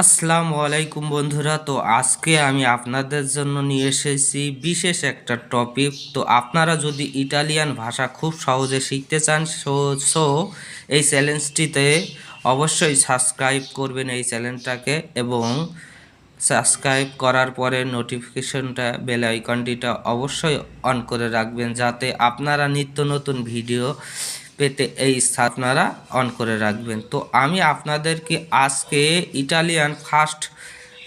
আসসালামু আলাইকুম বন্ধুরা। তো আজকে আমি আপনাদের জন্য নিয়ে এসেছি বিশেষ একটা টপিক। তো আপনারা যদি ইটালিয়ান ভাষা খুব সহজে শিখতে চান সো এই চ্যানেলটিতে অবশ্যই সাবস্ক্রাইব করবেন এই চ্যানেলটাকে, এবং সাবস্ক্রাইব করার পরে নোটিফিকেশনটা বেল আইকনটিটা অবশ্যই অন করে রাখবেন, যাতে আপনারা নিত্য নতুন ভিডিও পেতে এই আপনারা অন করে রাখবেন। তো আমি আপনাদেরকে আজকে ইটালিয়ান ফার্স্ট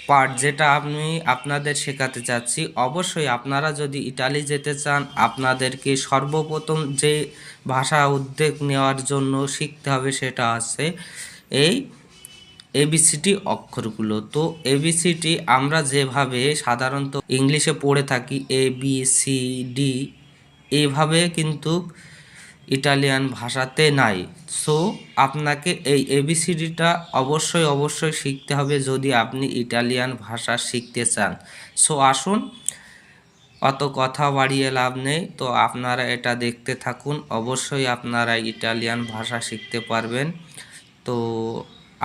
পার্ট যেটা আমি আপনাদের শেখাতে চাচ্ছি। অবশ্যই আপনারা যদি ইটালি যেতে চান, আপনাদেরকে সর্বপ্রথম যে ভাষা উদ্যোগ নেওয়ার জন্য শিখতে হবে সেটা আছে এই এবিসিডি অক্ষরগুলো। তো এবিসিডি আমরা যেভাবে সাধারণত ইংলিশে পড়ে থাকি ABCD, এইভাবে কিন্তু ইটালিয়ান ভাষাতে নাই। সো আপনাকে এই এবিসিডিটা অবশ্যই শিখতে হবে যদি আপনি ইটালিয়ান ভাষা শিখতে চান। সো আসুন, অত কথা বাড়িয়ে লাভ নেই, তো আপনারা এটা দেখতে থাকুন। অবশ্যই আপনারা ইটালিয়ান ভাষা শিখতে পারবেন। তো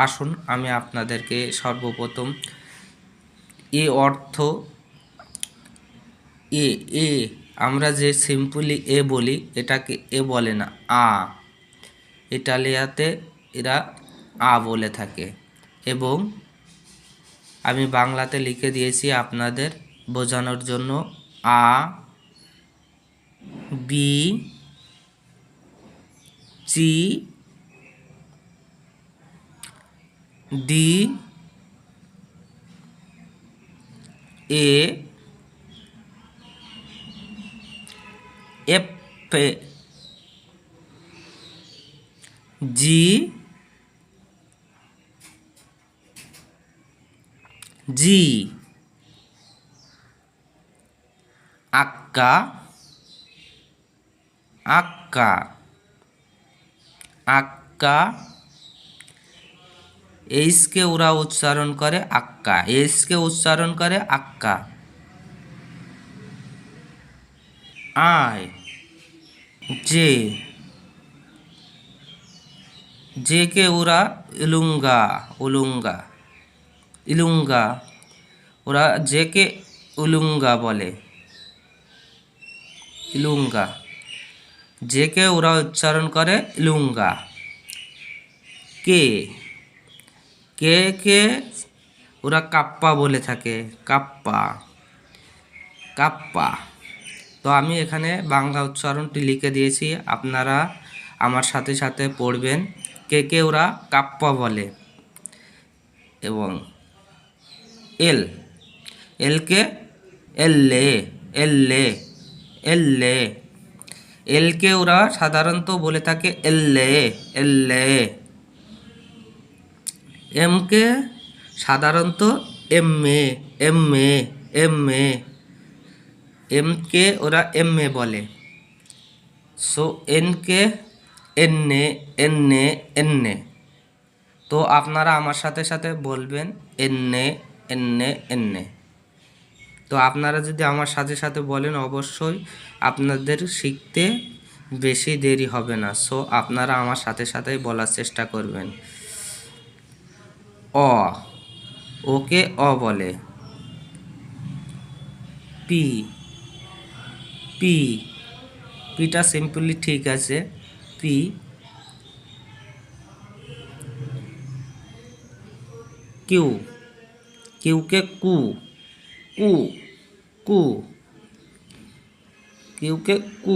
আসুন, আমি আপনাদেরকে সর্বপ্রথম অর্থ এ এ আমরা যে সিম্পলি বলি, এটাকে বলে না, ইটালিয়াতে এরা বলে থাকে। এবং আমি বাংলাতে লিখে দিয়েছি আপনাদের বোঝানোর জন্য। A B C D E F G G আক্কা আক্কা আক্কা এইচকে ওরা উচ্চারণ করে আক্কা, এইচকে উচ্চারণ করে আক্কা। আয় যে কে ওরা ইলুঙ্গা উলুঙ্গা ইলুঙ্গা, ওরা কে উলুঙ্গা বলে, ইলুঙ্গা। কে ওরা উচ্চারণ করে ইলুঙ্গা। কে কে কে ওরা কাপ্পা বলে থাকে, কাপ্পা কাপ্পা। তো আমি এখানে বাংলা উচ্চারণটি লিখে দিয়েছি, আপনারা আমার সাথে সাথে পড়বেন। কে ওরা কাপ্পা বলে। এবং এলকে এললে এললে এললে এলকে ওরা সাধারণত বলে থাকে এললে এললে। এমকে সাধারণত এমএ এমএ এমএ এমকে ওরা এমএ বলে। So NK Anne Anne Anne. তো আপনারা আমার সাথে সাথে বলবেন এন্নে এন্নে এন্নে। তো আপনারা যদি আমার সাথে সাথে বলেন, অবশ্যই আপনাদের শিখতে বেশি দেরি হবে না। সো আপনারা আমার সাথে সাথেই বলার চেষ্টা করবেন। ওকে বলে। পি পি পিটা সিম্পলি ঠিক আছে, পি। কিউকে কু কু কু কিউকে কু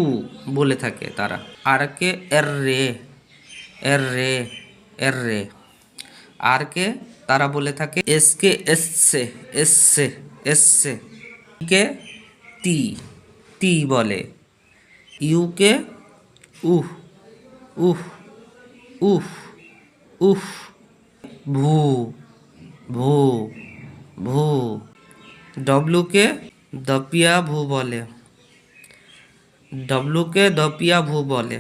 বলে থাকে তারা। আর কে এর রে এর রে এর রে। আর কে তারা বলে থাকে এসকে এসছে এসছে এসছে। কে তি তি বলে। ইউকে উহ উহ উহ উহ। ভু ভু ভু। ডব্লুকে দপিয়া ভু বলে, ডব্লুকে দপিয়া ভু বলে।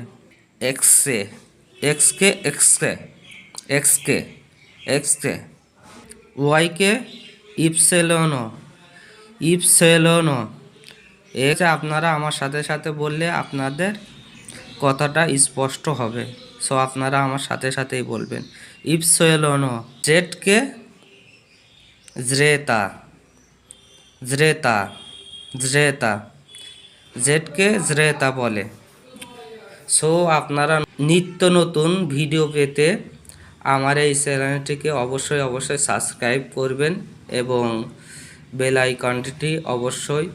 এক্সে এক্সকে এক্সকে এক্সকে এক্সকে। ওয়াইকে ইপসেলনো ইপসেলনো। আপনারা আমার সাথে সাথে বললে আপনাদের কথাটা স্পষ্ট হবে। সো আপনারা আমার সাথে সাথেই বলবেন ইপসেলনো। জেডকে জেতা, জেতা, জেতা, জেটকে জেতা বলে। সো আপনারা নিত্য নতুন ভিডিও পেতে আমার এই চ্যানেলটিকে অবশ্যই সাবস্ক্রাইব করবেন এবং বেল আইকনটি অবশ্যই